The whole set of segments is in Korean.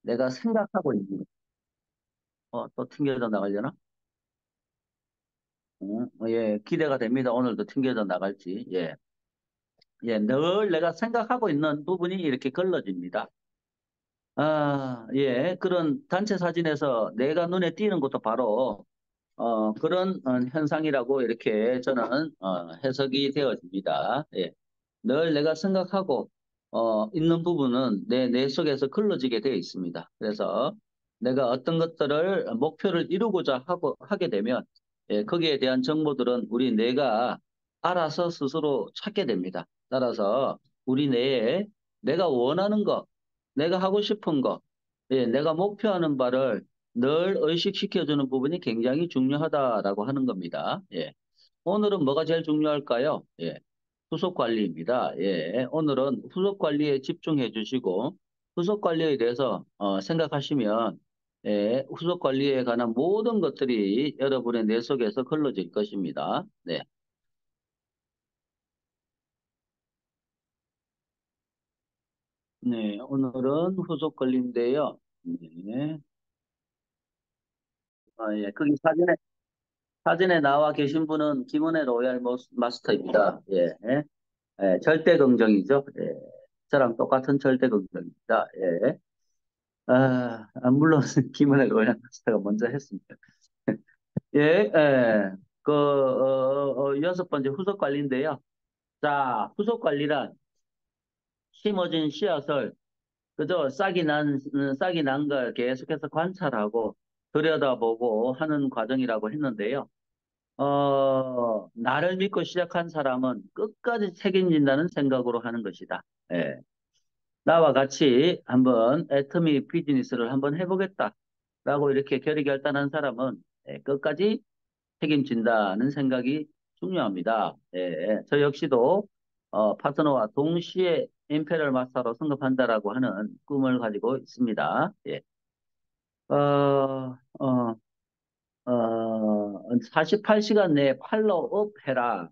내가 생각하고 있는, 또 튕겨져 나가려나? 예, 기대가 됩니다. 오늘도 튕겨져 나갈지. 예, 예, 늘 내가 생각하고 있는 부분이 이렇게 걸러집니다. 예, 그런 단체 사진에서 내가 눈에 띄는 것도 바로, 그런 현상이라고 이렇게 저는, 해석이 되어집니다. 예. 늘 내가 생각하고 있는 부분은 뇌 속에서 글러지게 되어 있습니다. 그래서 내가 어떤 것들을 목표를 이루고자 하게 되면 거기에 대한 정보들은 우리 뇌가 알아서 스스로 찾게 됩니다. 따라서 우리 뇌에 내가 원하는 것, 내가 하고 싶은 것, 내가 목표하는 바를 늘 의식시켜주는 부분이 굉장히 중요하다라고 하는 겁니다. 예. 오늘은 뭐가 제일 중요할까요? 예. 후속 관리입니다. 예. 오늘은 후속 관리에 집중해 주시고, 후속 관리에 대해서 생각하시면, 후속 관리에 관한 모든 것들이 여러분의 뇌 속에서 걸러질 것입니다. 네. 네. 오늘은 후속 관리인데요. 네. 예. 거기 사진에 나와 계신 분은 김은혜 로얄 마스터입니다. 예. 절대 긍정이죠. 예. 저랑 똑같은 절대 긍정입니다. 예. 물론 김은혜 로얄 마스터가 먼저 했습니다. 예, 예. 여섯 번째 후속 관리인데요. 자, 후속 관리란 심어진 씨앗을 그저 싹이 난 걸 계속해서 관찰하고 들여다보고 하는 과정이라고 했는데요. 나를 믿고 시작한 사람은 끝까지 책임진다는 생각으로 하는 것이다. 예. 나와 같이 한번 애터미 비즈니스를 한번 해보겠다라고 이렇게 결의결단한 사람은 끝까지 책임진다는 생각이 중요합니다. 예, 저 역시도 파트너와 동시에 임페리얼 마스터로 승급한다라고 하는 꿈을 가지고 있습니다. 예. 어, 어, 48시간 내에 팔로우업 해라.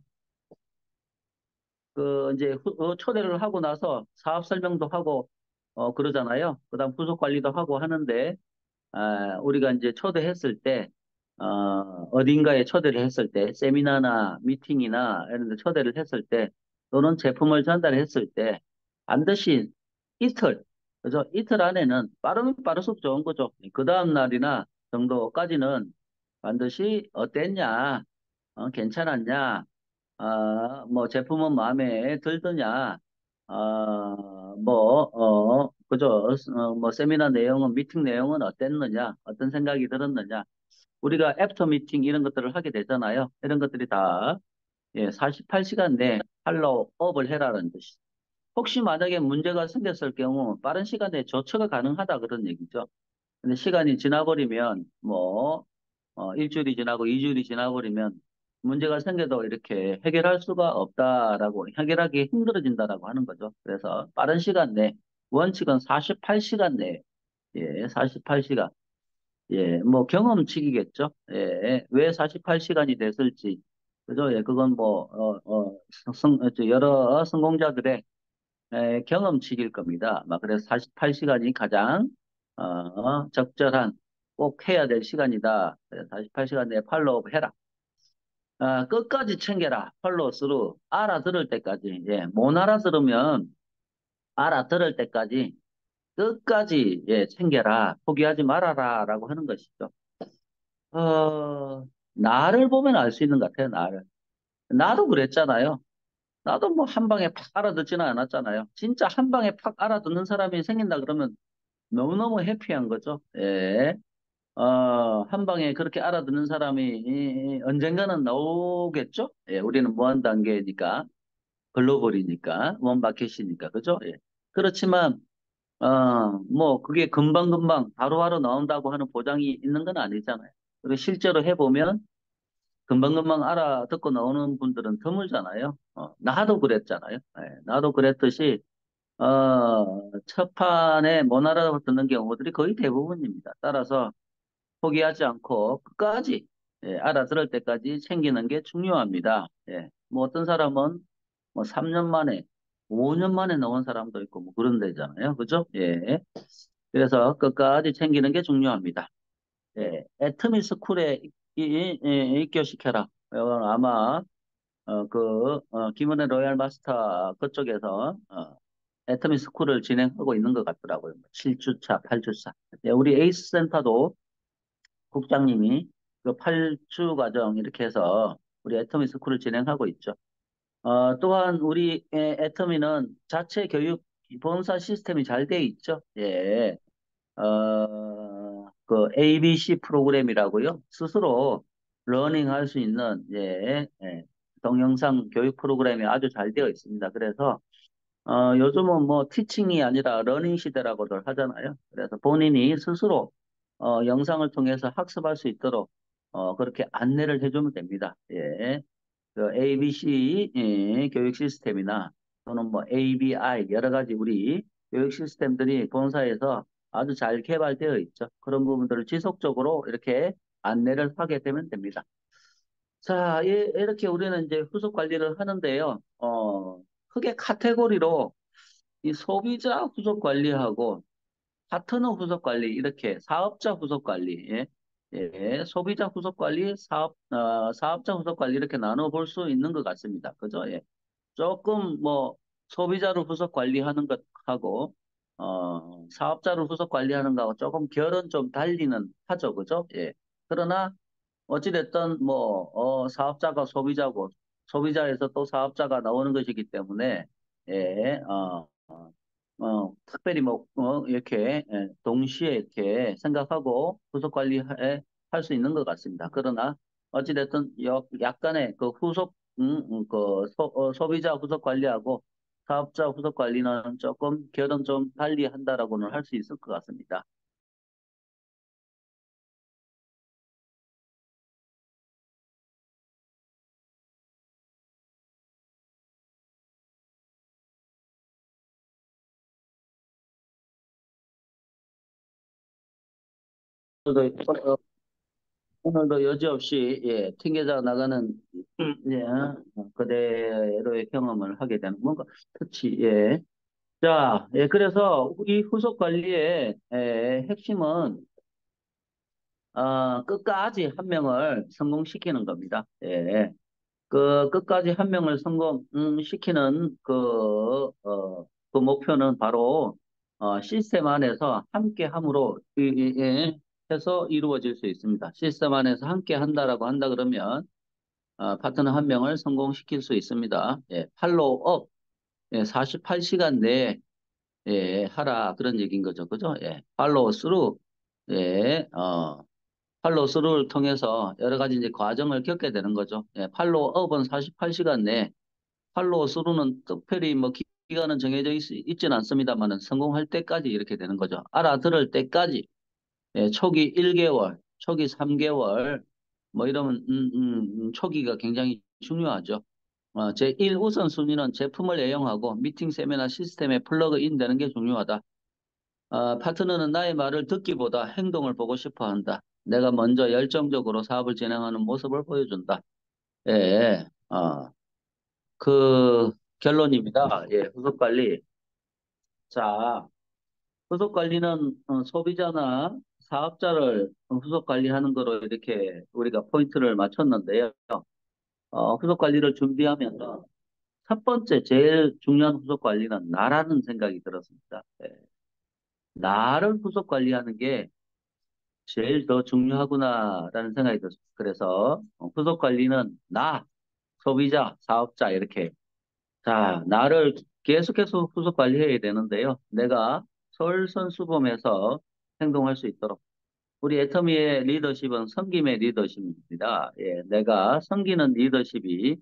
이제 초대를 하고 나서 사업 설명도 하고 그러잖아요. 그다음 후속 관리도 하고 하는데 우리가 이제 초대했을 때, 어딘가에 초대를 했을 때, 세미나나 미팅이나 이런 데 초대를 했을 때, 또는 제품을 전달했을 때, 반드시 이틀, 그죠? 이틀 안에는 빠르면 빠를수록 좋은 거죠. 그 다음 날이나 정도까지는 반드시 어땠냐, 괜찮았냐, 뭐 제품은 마음에 들더냐, 그죠? 뭐 세미나 내용은, 미팅 내용은 어땠느냐, 어떤 생각이 들었느냐. 우리가 애프터 미팅 이런 것들을 하게 되잖아요. 이런 것들이 다 48시간 내에 팔로우업을 해라는 것이. 혹시 만약에 문제가 생겼을 경우 빠른 시간 내에 조처가 가능하다 그런 얘기죠. 근데 시간이 지나버리면 일주일이 지나고 이주일이 지나버리면 문제가 생겨도 이렇게 해결할 수가 없다라고 해결하기 힘들어진다라고 하는 거죠. 그래서 빠른 시간 내 원칙은 48시간 내 48시간 뭐 경험치기겠죠. 왜 48시간이 됐을지 그죠? 그건 여러 성공자들의 경험치기일 겁니다. 그래서 48시간이 가장 적절한 꼭 해야 될 시간이다. 48시간 내에 팔로우업 해라. 끝까지 챙겨라. 팔로우 스루. 알아들을 때까지. 못 알아들으면 알아들을 때까지 끝까지 챙겨라. 포기하지 말아라. 라고 하는 것이죠. 나를 보면 알 수 있는 것 같아요. 나를. 나도 그랬잖아요. 나도 뭐 한 방에 팍 알아듣지는 않았잖아요. 진짜 한 방에 팍 알아듣는 사람이 생긴다 그러면 너무너무 해피한 거죠. 예. 한 방에 그렇게 알아듣는 사람이 언젠가는 나오겠죠? 예, 우리는 무한 단계니까, 글로벌이니까, 원마켓이니까, 그죠? 예. 그렇지만, 그게 금방금방 바로바로 나온다고 하는 보장이 있는 건 아니잖아요. 그리고 실제로 해보면 금방금방 알아듣고 나오는 분들은 드물잖아요. 나도 그랬잖아요. 예, 나도 그랬듯이, 첫 판에 못 알아듣는 경우들이 거의 대부분입니다. 따라서 포기하지 않고 끝까지 알아들을 때까지 챙기는 게 중요합니다. 뭐 어떤 사람은 뭐 3년 만에, 5년 만에 나온 사람도 있고 뭐 그런 데잖아요. 그죠? 예. 그래서 끝까지 챙기는 게 중요합니다. 예, 애터미 스쿨에 입교시켜라. 아마 김은혜 로얄 마스터 그쪽에서 애터미 스쿨을 진행하고 있는 것 같더라고요. 7주차, 8주차. 예, 우리 에이스 센터도 국장님이 그 8주 과정 이렇게 해서 우리 애터미 스쿨을 진행하고 있죠. 또한 우리 애터미는 자체 교육 본사 시스템이 잘 돼 있죠. 예. 그 ABC 프로그램이라고요. 스스로 러닝할 수 있는 동영상 교육 프로그램이 아주 잘 되어 있습니다. 그래서 요즘은 뭐 티칭이 아니라 러닝 시대라고들 하잖아요. 그래서 본인이 스스로 영상을 통해서 학습할 수 있도록 그렇게 안내를 해주면 됩니다. 예. 그 ABC 교육 시스템이나 또는 뭐 ABI 여러 가지 우리 교육 시스템들이 본사에서 아주 잘 개발되어 있죠. 그런 부분들을 지속적으로 이렇게 안내를 하게 되면 됩니다. 자, 이렇게 우리는 이제 후속 관리를 하는데요. 크게 카테고리로 이 소비자 후속 관리하고 파트너 후속 관리 이렇게 사업자 후속 관리 소비자 후속 관리 사업자 후속 관리 이렇게 나눠 볼 수 있는 것 같습니다. 그죠? 예. 조금 뭐 소비자를 후속 관리하는 것하고 사업자를 후속 관리하는 거하고 조금 결은 좀 달리는 하죠. 그죠? 예. 그러나 어찌됐든 뭐 사업자가 소비자고 소비자에서 또 사업자가 나오는 것이기 때문에 예, 특별히 뭐 이렇게 동시에 이렇게 생각하고 후속 관리할 수 있는 것 같습니다. 그러나 어찌됐든 약간의 그 후속 소비자 후속 관리하고 사업자 후속 관리는 조금 결은 좀 달리 한다라고는 할 수 있을 것 같습니다. 오늘도 오늘도 여지없이 튕겨져 나가는 예, 그대로의 경험을 하게 되는 뭔가 터치 예. 자, 그래서 이 후속 관리의 핵심은 끝까지 한 명을 성공시키는 겁니다. 예. 그 끝까지 한 명을 성공시키는 그 목표는 바로 시스템 안에서 함께함으로 해서 이루어질 수 있습니다. 시스템 안에서 함께 한다라고 한다 그러면 파트너 한 명을 성공시킬 수 있습니다. 예, 팔로우업 48시간 내에 하라 그런 얘기인 거죠. 그죠? 예, 팔로우 스루 예, 팔로우 스루를 통해서 여러 가지 이제 과정을 겪게 되는 거죠. 예, 팔로우업은 48시간 내에 팔로우 스루는 특별히 뭐 기간은 정해져 있지는 않습니다만은 성공할 때까지 이렇게 되는 거죠. 알아들을 때까지 초기 1개월, 초기 3개월 뭐 이러면 초기가 굉장히 중요하죠. 제1 우선순위는 제품을 애용하고 미팅 세미나 시스템에 플러그인 되는 게 중요하다. 파트너는 나의 말을 듣기보다 행동을 보고 싶어 한다. 내가 먼저 열정적으로 사업을 진행하는 모습을 보여준다. 예, 그 결론입니다. 예, 후속 관리. 자, 후속 관리는 소비자나 사업자를 후속 관리하는 거로 이렇게 우리가 포인트를 맞췄는데요. 후속 관리를 준비하면 첫 번째 제일 중요한 후속 관리는 나라는 생각이 들었습니다. 예, 나를 후속 관리하는 게 제일 더 중요하구나라는 생각이 들었습니다. 그래서 후속 관리는 나, 소비자, 사업자 이렇게 자, 나를 계속해서 후속 관리해야 되는데요. 내가 솔선수범해서 행동할 수 있도록. 우리 애터미의 리더십은 섬김의 리더십입니다. 예, 내가 섬기는 리더십이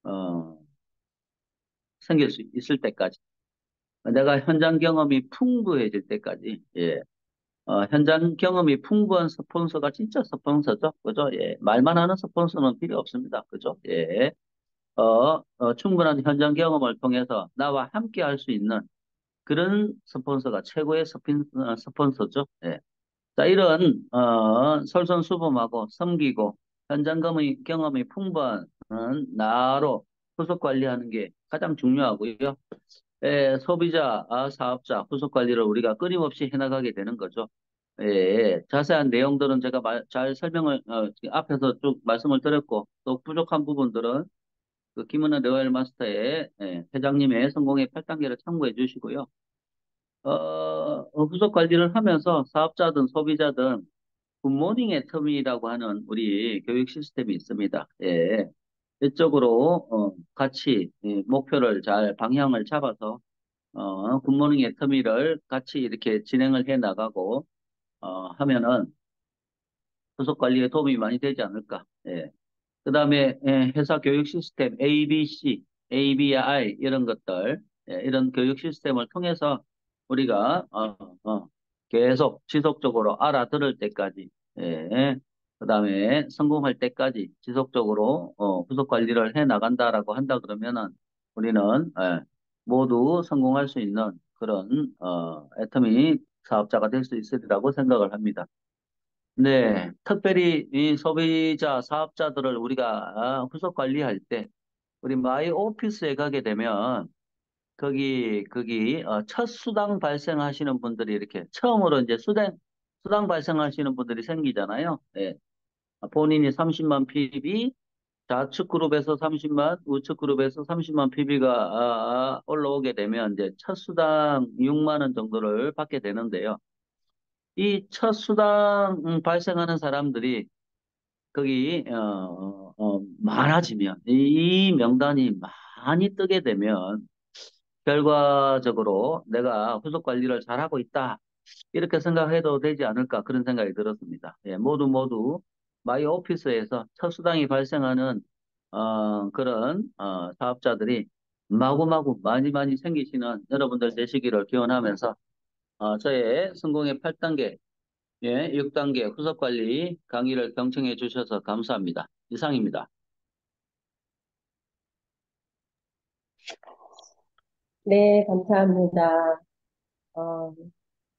어, 생길 수 있을 때까지. 내가 현장 경험이 풍부해질 때까지. 예, 현장 경험이 풍부한 스폰서가 진짜 스폰서죠. 그죠? 예, 말만 하는 스폰서는 필요 없습니다. 그죠? 예. 충분한 현장 경험을 통해서 나와 함께 할 수 있는 그런 스폰서가 최고의 스폰서죠. 예. 자, 이런 솔선수범하고 섬기고 현장 경험이 풍부한 나로 후속 관리하는 게 가장 중요하고요. 소비자, 사업자, 후속 관리를 우리가 끊임없이 해나가게 되는 거죠. 예, 자세한 내용들은 제가 잘 설명을 앞에서 쭉 말씀을 드렸고 또 부족한 부분들은 그 김은혜 로얄 마스터의 회장님의 성공의 8단계를 참고해 주시고요. 후속 관리를 하면서 사업자든 소비자든 굿모닝 애터미라고 하는 우리 교육 시스템이 있습니다. 예, 이쪽으로 같이 목표를 잘 방향을 잡아서 굿모닝 애터미를 같이 이렇게 진행을 해 나가고 하면은 후속 관리에 도움이 많이 되지 않을까. 예. 그다음에 회사 교육 시스템 ABC, ABI 이런 것들 이런 교육 시스템을 통해서 우리가 계속 지속적으로 알아들을 때까지 그다음에 성공할 때까지 지속적으로 후속 관리를 해 나간다라고 한다 그러면은 우리는 모두 성공할 수 있는 그런 애터미 사업자가 될 수 있으리라고 생각을 합니다. 네, 특별히 이 소비자, 사업자들을 우리가 후속 관리할 때, 우리 마이 오피스에 가게 되면, 거기, 첫 수당 발생하시는 분들이 이렇게, 처음으로 이제 수당 발생하시는 분들이 생기잖아요. 예. 본인이 30만 PB, 좌측 그룹에서 30만, 우측 그룹에서 30만 PB가 올라오게 되면, 이제 첫 수당 6만 원 정도를 받게 되는데요. 이 첫 수당 발생하는 사람들이 거기 많아지면 이 명단이 많이 뜨게 되면 결과적으로 내가 후속 관리를 잘하고 있다 이렇게 생각해도 되지 않을까 그런 생각이 들었습니다. 예, 모두 마이 오피스에서 첫 수당이 발생하는 그런 사업자들이 마구마구 많이 생기시는 여러분들 되시기를 기원하면서 저의 성공의 8단계 예, 6단계 후속 관리 강의를 경청해 주셔서 감사합니다. 이상입니다. 네, 감사합니다. 어,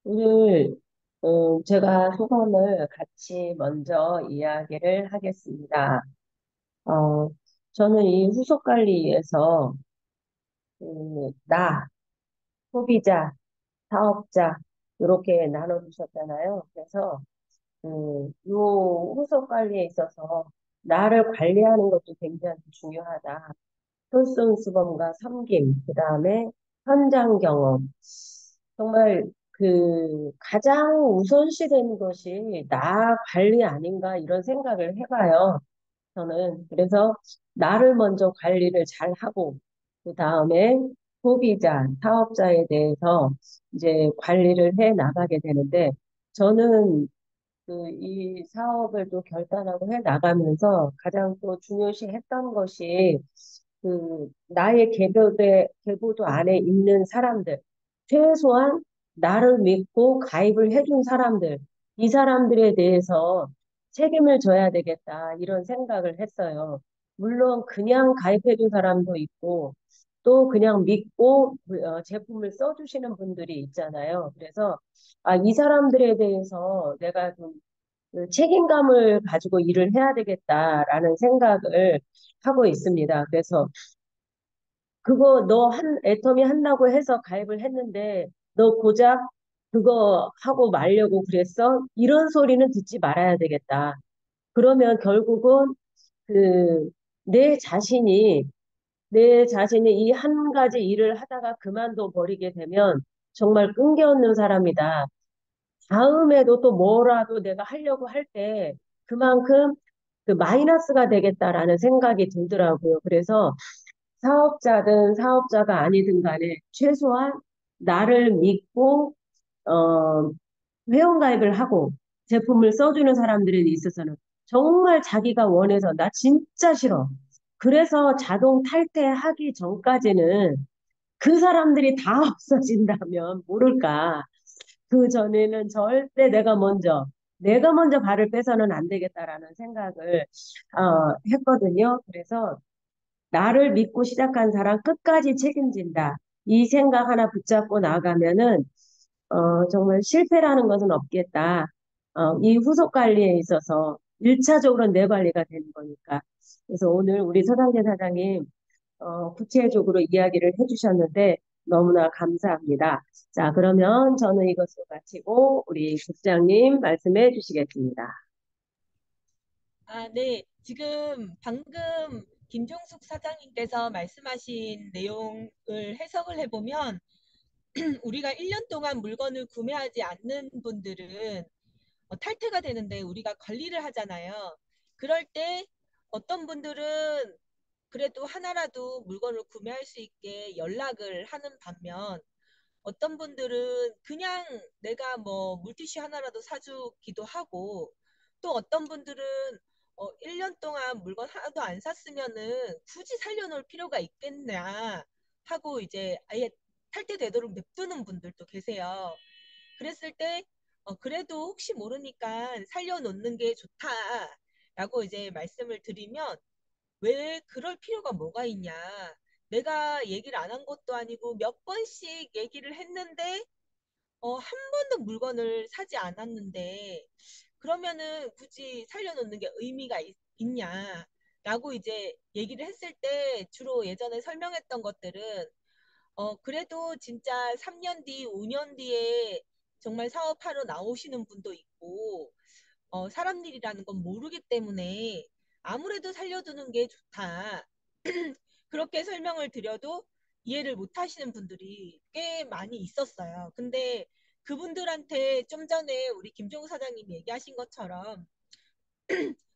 오늘 제가 소감을 같이 먼저 이야기를 하겠습니다. 어, 저는 이 후속 관리에서 나, 소비자, 사업자 이렇게 나눠주셨잖아요. 그래서 요 후속 관리에 있어서 나를 관리하는 것도 굉장히 중요하다. 솔선수범과 섬김, 그 다음에 현장 경험. 정말 가장 우선시 되는 것이 나 관리 아닌가 이런 생각을 해봐요. 저는. 그래서 나를 먼저 관리를 잘 하고, 그 다음에 소비자, 사업자에 대해서 이제 관리를 해 나가게 되는데, 저는 이 사업을 또 결단하고 해 나가면서 가장 또 중요시 했던 것이 나의 계보도 안에 있는 사람들, 최소한 나를 믿고 가입을 해준 사람들, 이 사람들에 대해서 책임을 져야 되겠다, 이런 생각을 했어요. 물론 그냥 가입해준 사람도 있고, 또 그냥 믿고 제품을 써주시는 분들이 있잖아요. 그래서 이 사람들에 대해서 내가 좀 책임감을 가지고 일을 해야 되겠다라는 생각을 하고 있습니다. 그래서 그거 너 애터미 한다고 해서 가입을 했는데 너 고작 그거 하고 말려고 그랬어? 이런 소리는 듣지 말아야 되겠다. 그러면 결국은 그 내 자신이 이 한 가지 일을 하다가 그만둬 버리게 되면 정말 끈기없는 사람이다. 다음에도 또 뭐라도 내가 하려고 할 때 그만큼 마이너스가 되겠다라는 생각이 들더라고요. 그래서 사업자든 사업자가 아니든 간에 최소한 나를 믿고 어, 회원가입을 하고 제품을 써주는 사람들에 있어서는 정말 자기가 원해서 나 진짜 싫어. 그래서 자동 탈퇴하기 전까지는 그 사람들이 다 없어진다면 모를까. 그 전에는 절대 내가 먼저 발을 빼서는 안 되겠다라는 생각을 했거든요. 그래서 나를 믿고 시작한 사람 끝까지 책임진다. 이 생각 하나 붙잡고 나가면은 정말 실패라는 것은 없겠다. 이 후속 관리에 있어서 1차적으로 내 관리가 되는 거니까. 그래서 오늘 우리 서상재 사장님 구체적으로 이야기를 해주셨는데 너무나 감사합니다. 자, 그러면 저는 이것을 마치고 우리 국장님 말씀해 주시겠습니다. 아, 네. 지금 방금 김종숙 사장님께서 말씀하신 내용을 해석을 해보면 우리가 1년 동안 물건을 구매하지 않는 분들은 탈퇴가 되는데 우리가 관리를 하잖아요. 그럴 때 어떤 분들은 그래도 하나라도 물건을 구매할 수 있게 연락을 하는 반면 어떤 분들은 그냥 내가 뭐 물티슈 하나라도 사주기도 하고 또 어떤 분들은 1년 동안 물건 하나도 안 샀으면은 굳이 살려놓을 필요가 있겠냐 하고 이제 아예 탈퇴되도록 냅두는 분들도 계세요. 그랬을 때 그래도 혹시 모르니까 살려놓는 게 좋다라고 이제 말씀을 드리면 왜 그럴 필요가 뭐가 있냐. 내가 얘기를 안 한 것도 아니고 몇 번씩 얘기를 했는데 한 번도 물건을 사지 않았는데 그러면은 굳이 살려놓는 게 의미가 있냐라고 이제 얘기를 했을 때 주로 예전에 설명했던 것들은 그래도 진짜 3년 뒤, 5년 뒤에 정말 사업하러 나오시는 분도 있고 사람 일이라는 건 모르기 때문에 아무래도 살려두는 게 좋다. 그렇게 설명을 드려도 이해를 못 하시는 분들이 꽤 많이 있었어요. 근데 그분들한테 좀 전에 우리 김종우 사장님이 얘기하신 것처럼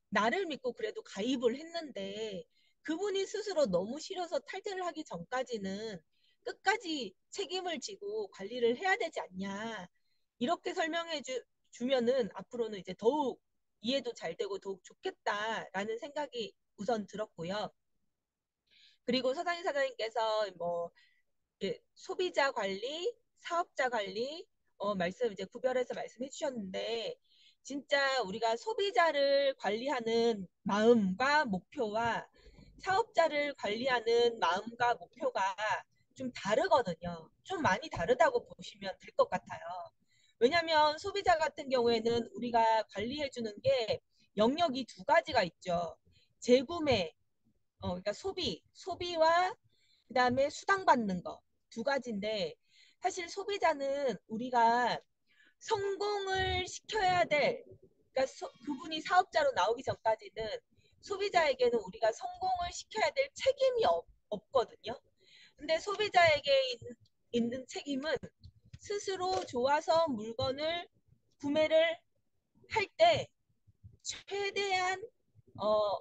나를 믿고 그래도 가입을 했는데 그분이 스스로 너무 싫어서 탈퇴를 하기 전까지는 끝까지 책임을 지고 관리를 해야 되지 않냐. 이렇게 주면은 앞으로는 이제 더욱 이해도 잘 되고 더욱 좋겠다라는 생각이 우선 들었고요. 그리고 사장님께서 뭐 소비자 관리, 사업자 관리 말씀 이제 구별해서 말씀해 주셨는데 진짜 우리가 소비자를 관리하는 마음과 목표와 사업자를 관리하는 마음과 목표가 좀 다르거든요. 좀 많이 다르다고 보시면 될 것 같아요. 왜냐하면 소비자 같은 경우에는 우리가 관리해 주는 게 영역이 두 가지가 있죠. 재구매, 그러니까 소비와 그다음에 수당받는 거 두 가지인데 사실 소비자는 우리가 성공을 시켜야 될 그러니까 그분이 사업자로 나오기 전까지는 소비자에게는 우리가 성공을 시켜야 될 책임이 없거든요. 근데 소비자에게 있는 책임은 스스로 좋아서 물건을 구매를 할 때 최대한 어,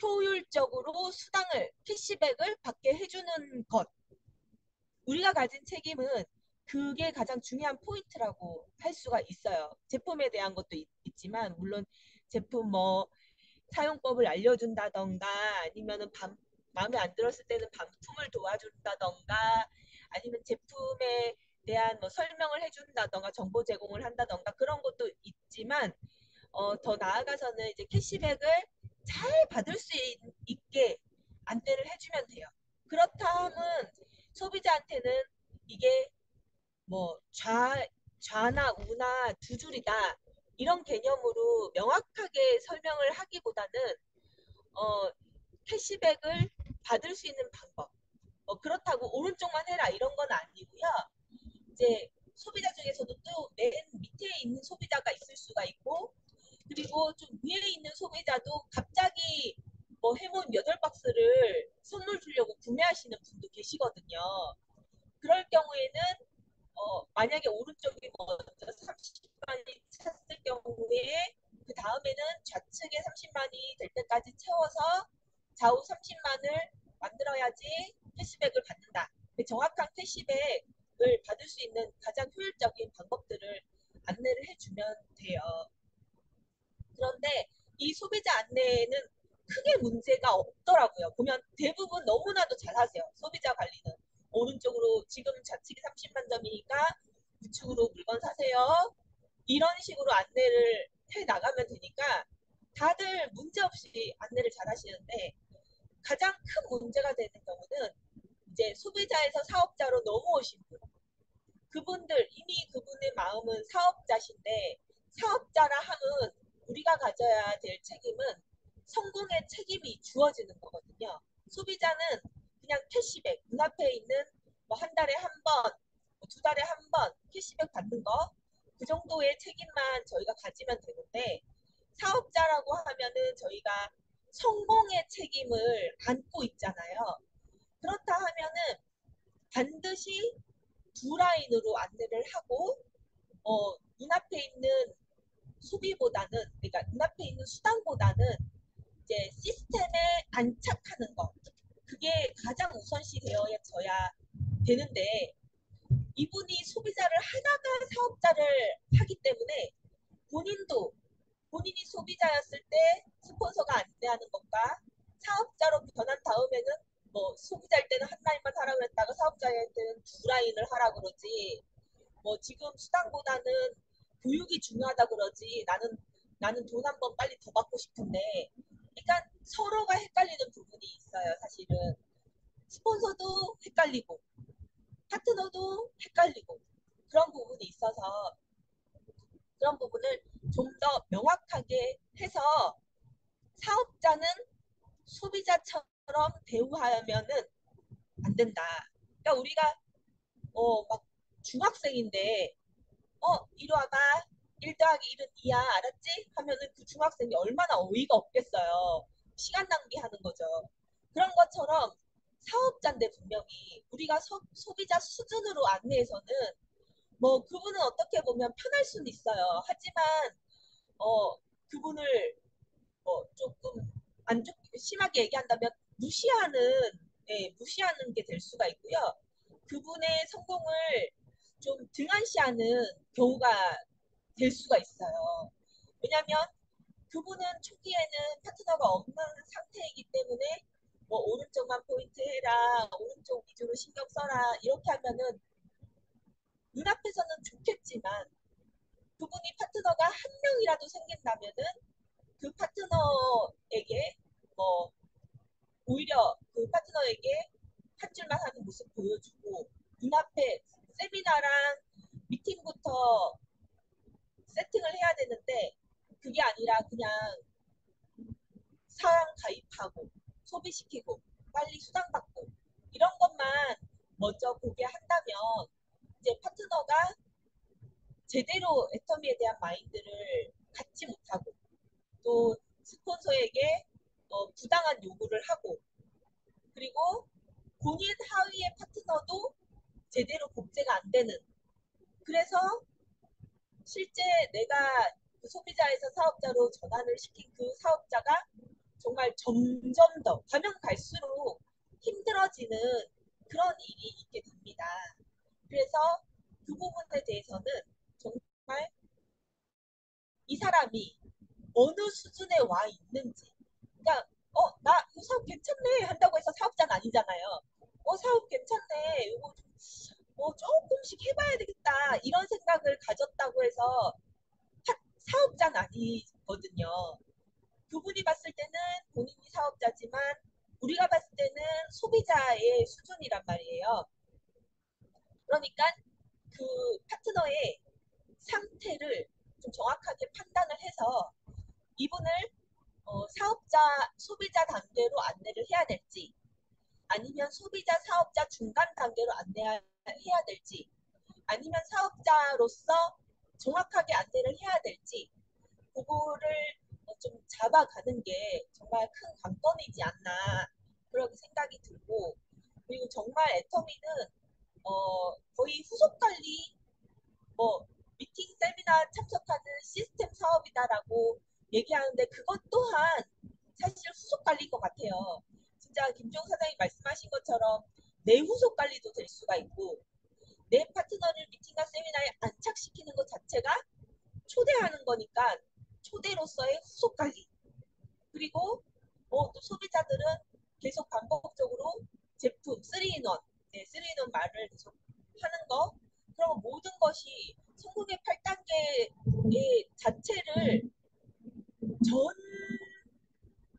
효율적으로 수당을 캐시백을 받게 해주는 것 우리가 가진 책임은 그게 가장 중요한 포인트라고 할 수가 있어요. 제품에 대한 것도 있지만 물론 제품 뭐 사용법을 알려준다던가 아니면은 마음에 안 들었을 때는 반품을 도와준다던가 아니면 제품에 대한 뭐 설명을 해준다던가 정보 제공을 한다던가 그런 것도 있지만 더 나아가서는 이제 캐시백을 잘 받을 수 있게 안내를 해주면 돼요. 그렇다면 소비자한테는 이게 뭐 좌나 우나 두 줄이다 이런 개념으로 명확하게 설명을 하기보다는 어, 캐시백을 받을 수 있는 방법 그렇다고 오른쪽만 해라 이런 건 아니고요. 이제 소비자 중에서도 또 맨 밑에 있는 소비자가 있을 수가 있고 그리고 좀 위에 있는 소비자도 갑자기 뭐 해몬 8박스를 선물 주려고 구매하시는 분도 계시거든요. 그럴 경우에는 만약에 오른쪽이 먼저 30만이 찼을 경우에 그 다음에는 좌측에 30만이 될 때까지 채워서 좌우 30만을 만들어야지 캐시백을 받는다. 정확한 캐시백을 받을 수 있는 가장 효율적인 방법들을 안내를 해주면 돼요. 그런데 이 소비자 안내는 크게 문제가 없더라고요. 보면 대부분 너무나도 잘하세요. 소비자 관리는. 오른쪽으로 지금 좌측이 30만 점이니까 우측으로 물건 사세요. 이런 식으로 안내를 해 나가면 되니까 다들 문제없이 안내를 잘 하시는데 가장 큰 문제가 되는 경우는 이제 소비자에서 사업자로 넘어오신 분. 그분들 이미 그분의 마음은 사업자신데 사업자라 함은 우리가 가져야 될 책임은 성공의 책임이 주어지는 거거든요. 소비자는 그냥 캐시백 눈앞에 있는 뭐 한 달에 한 번, 두 달에 한 번 캐시백 받는 거, 그 정도의 책임만 저희가 가지면 되는데, 사업자라고 하면은 저희가 성공의 책임을 안고 있잖아요. 그렇다 하면은 반드시 두 라인으로 안내를 하고, 눈앞에 있는 소비보다는, 그러니까 눈앞에 있는 수단보다는 이제 시스템에 안착하는 거, 그게 가장 우선시 되어야 되는데, 이분이 소비자를 하다가 사업자를 하기 때문에 본인도 본인이 소비자였을 때 스폰서가 안내하는 것과 사업자로 변한 다음에는 뭐 소비자일 때는 한 라인만 하라고 했다가 사업자일 때는 두 라인을 하라고 그러지, 뭐 지금 수당보다는 교육이 중요하다 그러지, 나는 돈 한 번 빨리 더 받고 싶은데, 그러니까 서로가 헷갈리는 부분이 있어요. 사실은 스폰서도 헷갈리고 파트너도 헷갈리고 그런 부분이 있어서, 그런 부분을 좀 더 명확하게 해서 사업자는 소비자처럼 대우하면은 안 된다. 그러니까 우리가 막 중학생인데 이리 와봐, 1 더하기 1은 2야 알았지? 하면은 그 중학생이 얼마나 어이가 없겠어요. 시간 낭비하는 거죠. 그런 것처럼 사업자인데 분명히 우리가 소비자 수준으로 안내해서는, 뭐 그분은 어떻게 보면 편할 수는 있어요. 하지만 그분을 뭐 조금 안 좋게 심하게 얘기한다면 무시하는 게 될 수가 있고요. 그분의 성공을 좀 등한시하는 경우가 될 수가 있어요. 왜냐하면 그분은 초기에는 파트너가 없는 상태이기 때문에 뭐 오른쪽만 포인트 해라, 오른쪽 위주로 신경 써라 이렇게 하면은 눈앞에서는 좋겠지만, 그분이 파트너가 한 명이라도 생긴다면은 그 파트너에게 뭐 오히려 그 파트너에게 한 줄만 하는 모습 보여주고, 눈앞에 세미나랑 미팅부터 세팅을 해야 되는데 그게 아니라 그냥 사랑 가입하고 소비시키고 빨리 수당받고 이런 것만 먼저 보게 한다면, 이제 파트너가 제대로 애터미에 대한 마인드를 갖지 못하고 또 스폰서에게 부당한 요구를 하고, 그리고 본인 하위의 파트너도 제대로 복제가 안 되는, 그래서 실제 내가 그 소비자에서 사업자로 전환을 시킨 그 사업자가 정말 점점 더 가면 갈수록 힘들어지는 그런 일이 있게 됩니다. 그래서 그 부분에 대해서는 정말 이 사람이 어느 수준에 와 있는지, 그러니까 나 이 사업 괜찮네 한다고 해서 사업자는 아니잖아요. 사업 괜찮네, 이거 조금씩 해봐야 되겠다 이런 생각을 가졌다고 해서 사업자는 아니거든요. 그분이 봤을 때는 본인이 사업자지만 우리가 봤을 때는 소비자의 수준이란 말이에요. 그러니까 그 파트너의 상태를 좀 정확하게 판단을 해서 이분을 사업자, 소비자 단계로 안내를 해야 될지, 아니면 소비자, 사업자 중간 단계로 안내해야 될지, 아니면 사업자로서 정확하게 안내를 해야 될지, 그거를 좀 잡아가는 게 정말 큰 관건이지 않나 그렇게 생각이 들고, 그리고 정말 애터미는 거의 후속 관리, 뭐 미팅 세미나 참석하는 시스템 사업이다라고 얘기하는데 그것 또한 사실 후속 관리인 것 같아요. 진짜 김종 사장이 말씀하신 것처럼 내 후속 관리도 될 수가 있고, 내 파트너를 미팅과 세미나에 안착시키는 것 자체가 초대하는 거니까 초대로서의 후속 관리, 그리고 또 소비자들은 계속 반복적으로 제품 3인원, 3인원 말을 계속 하는 거, 그런 모든 것이 성공의 8단계의 자체를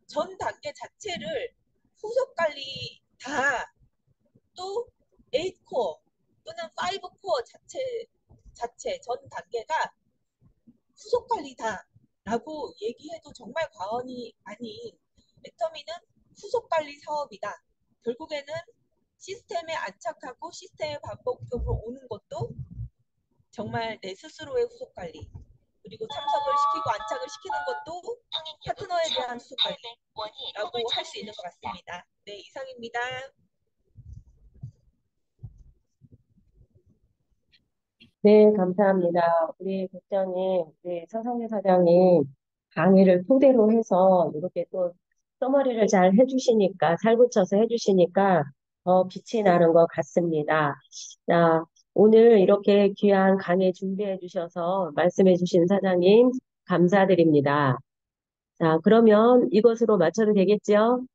전 단계 자체를 후속 관리 다, 또 8코어 또는 5코어 자체 전 단계가 후속 관리다라고 얘기해도 정말 과언이 아닌, 애터미는 후속 관리 사업이다. 결국에는 시스템에 안착하고 시스템에 반복적으로 오는 것도 정말 내 스스로의 후속 관리, 그리고 참석을 시키고 안착을 시키는 것도 파트너에 대한 후속 관리라고 할 수 있는 것 같습니다. 네, 이상입니다. 네, 감사합니다. 우리 국장님, 우리 서성희 사장님 강의를 토대로 해서 이렇게 또 써머리를 잘 해주시니까, 살붙여서 해주시니까 빛이 나는 것 같습니다. 자, 오늘 이렇게 귀한 강의 준비해 주셔서 말씀해 주신 사장님 감사드립니다. 자, 그러면 이것으로 마쳐도 되겠죠?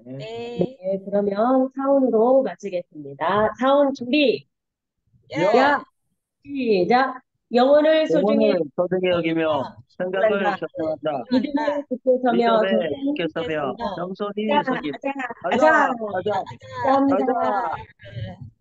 네. 네. 네, 그러면 사운으로 마치겠습니다. 사운 준비, 야, 야, 시작. 영혼을 소중히 영혼을 소중히 여기며 생각을 한다. 결정한다. 믿음을 한다. 굳게 서며 믿음에 동행하겠습니다. 굳게 서며 겠습니다. 겸손히 아자, 섬기다. 아자, 아자, 가자, 가자, 아자, 감사합니다. 가자. 아자.